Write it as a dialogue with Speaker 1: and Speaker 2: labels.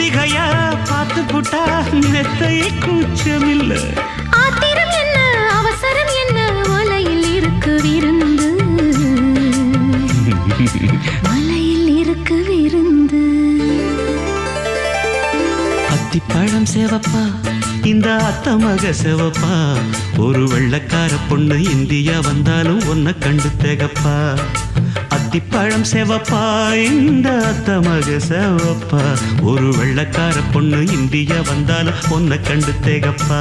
Speaker 1: ஒத்திகையா பார்த்து புட்டா மெத்தை கூச்சமில்ல.
Speaker 2: ஆத்திரம் என்ன அவசரம் என்ன மலையில் இருக்கு விருந்து மலையில் இருக்கு விருந்து.
Speaker 1: அத்திப்பழம் சேவப்பா இந்த அத்தமக சேவப்பா ஒரு வெள்ளக்கார பொண்ணு இந்தியா வந்தாலும் உன்னை கண்டு தேகப்பா. அத்திப்பழம் சேவப்பா இந்த அத்தமக சேவப்பா ஒரு வெள்ளக்கார பொண்ணு இந்தியா வந்தாலும் உன்னை கண்டு தேகப்பா.